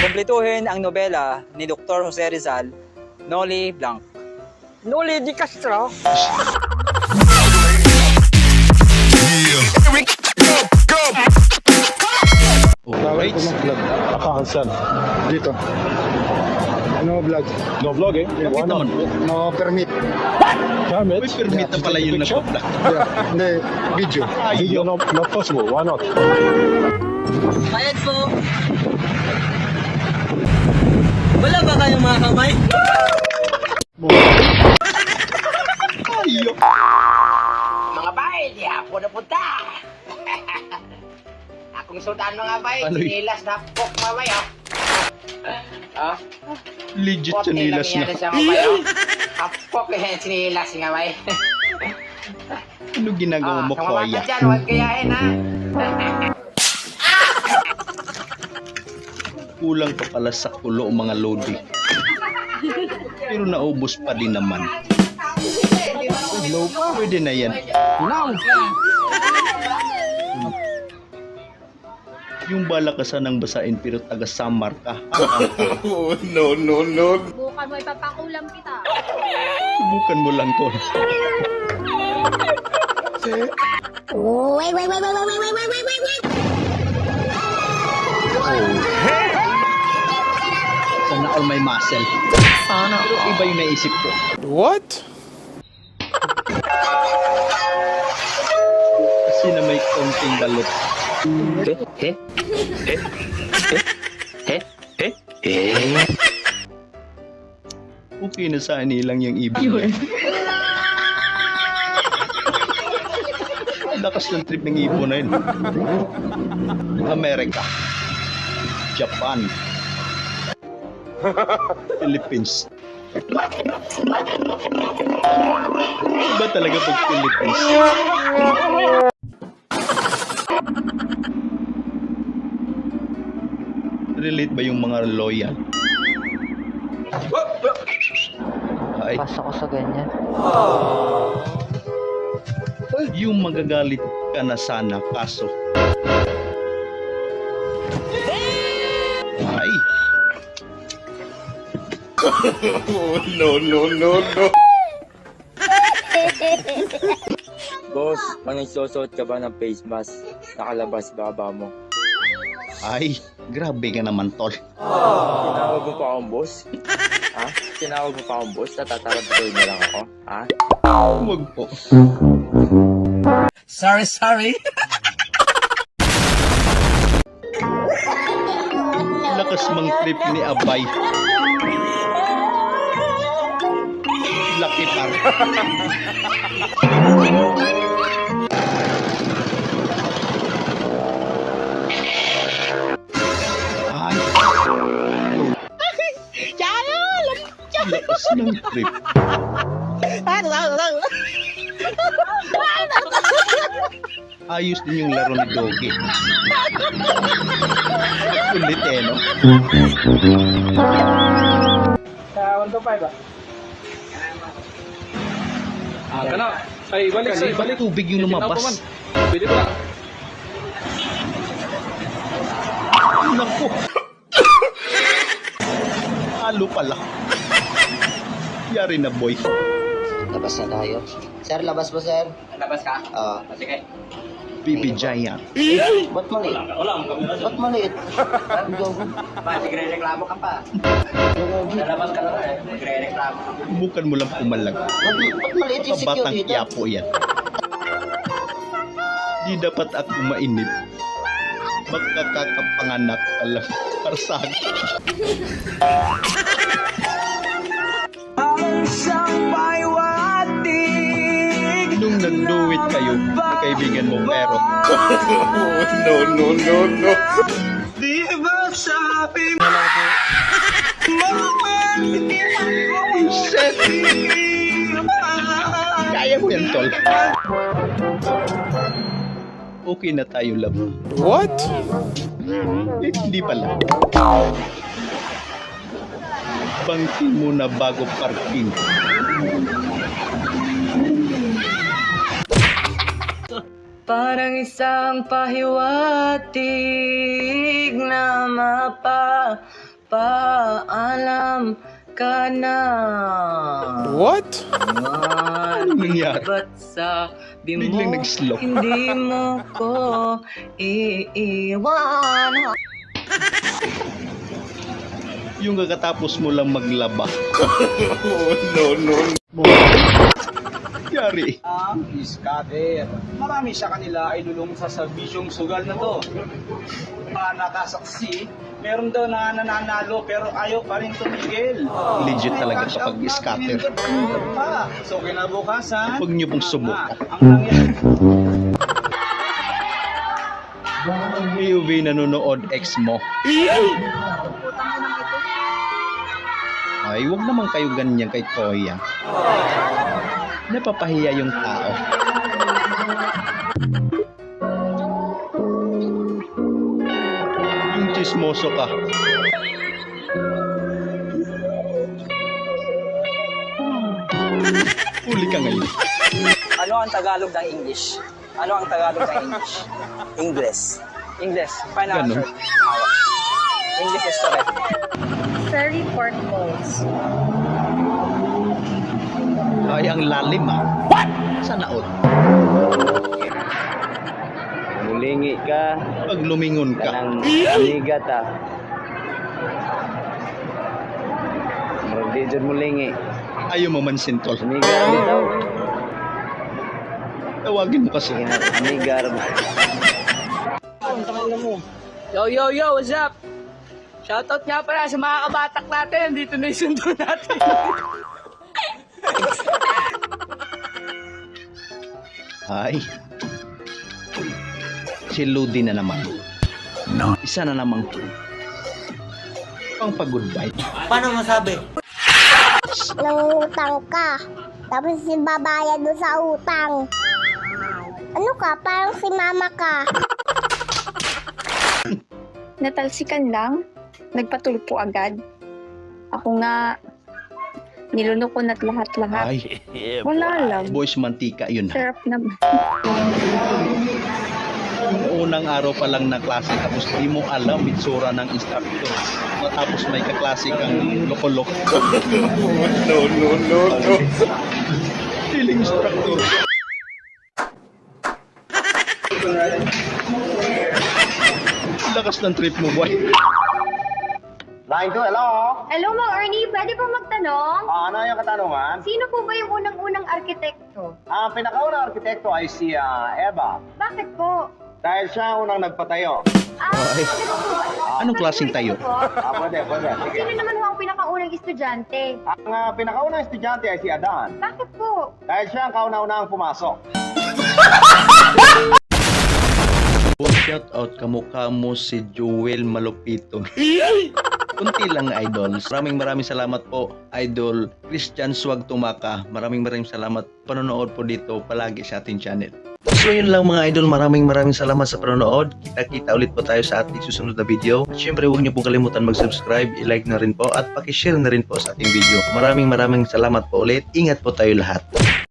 Kumpletuhin ang nobela ni Dr. Jose Rizal, Noli Blanc. Noli di Castro. Alright. Saan? Dito. No vlog. No vlog eh? Bakit naman po? No permit. Permit? May permit na pala yung nagpa-vlog. Yeah. Hindi, video. Video not possible. Why not? Bayad po. Wala ba kayong mga kamay? Ayok. Mga bay, di ako napunta. Akong sudan mga bay, Ano yun? sinilas na pok mga bay, oh. Oh, Legit pok sinilas nilang na. yan siya mga bay, oh. Kapok eh, sinilas nga bay. Ano ginagawa mo, Mga bata Koya? dyan, huwag kayain ha. Kulang pa pala sa kulo ang mga lodi. Pero naubos pa din naman. No, pwede na yan. No. Yung balakasan ng basain pero taga Samar ka. Bukan mo ipapakulam kita. Subukan mo lang to. Sana all my muscle. Pero iba yung naisip ko. What? Kasi na may konting balot. Okay na sa anilang yung ibig. Lakas ng trip ng ibon na yun. Amerika, Japan, Philippines. Iba talaga pag Philippines. Relate ba yung mga loyal? Ay, Pasok ko sa ganyan. yung magagalit ka na sana kaso. Ay, Boss, pag nagsusot ka ba ng face mask, nakalabas baba mo? ay, grabe ka naman tol. Tinawag mo pa akong boss? Ha? Tinawag mo pa akong boss? Natatarapatuloy mo lang ako? Ha? Huwag po. Sorry. Lakas mang trip ni Abay. Lucky par. Ay. Lakas ng trip. Ayos din yung laro ni Doggy. Kulit eh, no? Kasi balik tubig yung lumabas. Naku. Halo pala. Yari na boy. Labas na tayo. Sir, labas ba sir? Labas ka? Oo. Sige. Bibi Giant. Ba't maliit? Ba't maliit? Ba, nagre-reklamo ka pa. Lalabas ka na eh. Nagre-reklamo ka. Bukan mo lang pumalag. Ba't maliit yung Kabatang security? Quiapo yan. Di dapat ako mainip. Magkakapanganak ka lang. Para sa akin. Nung nag-do-it kayo na kaibigan mo pero Di ba sabi mo? shit! Kaya mo yan, tol. Okay na tayo, love. What? Eh, hindi pala. Bangkin muna bago parking. Parang isang pahiwatig na mapapaalam ka na. What? Anong nangyari? Ba't sabi mo Biglang nag-slow. hindi mo ko iiwan? Yung kakatapos mo lang maglaba. Yari. Ang scatter. Marami sa kanila ay lulong sa serbisyong sugal na to. Nakasaksi, meron daw na nananalo pero ayaw pa rin tumigil. Legit talaga kapag scatter. So kinabukasan, Huwag niyo pong subukan. ang nangyari. POV nanonood ex mo. Ay, wag naman kayo ganyan kay Koya. Napapahiya yung tao. Yung chismoso ka. Huli ka ngayon. Ano ang Tagalog ng English? Ano ang Tagalog ng English? English. English. Final Ganun. answer. English is correct. Fairy pork balls. Ay, ang lalim ah. What? Sana all. Mulingi ka Pag lumingon ka. ng amigat ah. Hindi dyan mulingi. Ayaw mo mansin tol. Amigar bitaw. Tawagin mo kasi. Amigar. Yo, what's up? Shoutout nga pala sa mga kabatak natin. Dito na yung sundo natin. Ay. Si Ludi na naman. No. Isa na namang pang pag-goodbye. Nangungutang ka. Tapos babayad mo sa utang. Ano ka? Parang si mama ka. Natalsikan lang. Nagpatulpo agad. Ako nga, nilunok ko lahat-lahat. Ay, Wala lang. boys mantika yun. Sarap naman. Yung unang araw pa lang na klase tapos di mo alam itsura ng instructor. Tapos may kaklase kang loko-loko. No. Feeling instructor. Lakas ng trip mo, boy. Line 2, hello? Hello, Mang Ernie. Pwede po magtanong? Ano yung katanungan? Sino po ba yung unang-unang arkitekto? Ang pinakaunang arkitekto ay si Eva. Bakit po? Dahil siya ang unang nagpatayo. Ay. Anong klaseng tayo? Pwede. Sige. Sino naman ho ang pinakaunang estudyante? Ang pinakaunang estudyante ay si Adan. Bakit po? Dahil siya ang kauna-unahang pumasok. Shout out kamukha mo si Joel Malupito. Kunti lang idols. Maraming salamat po Idol Christian Swag Tumaka. Maraming salamat panonood po dito palagi sa ating channel. So yun lang mga idol, maraming salamat sa panonood. Kita-kita ulit po tayo sa ating susunod na video. At syempre huwag niyo pong kalimutan mag-subscribe, i-like na rin po at paki-share na rin po sa ating video. Maraming salamat po ulit. Ingat po tayo lahat.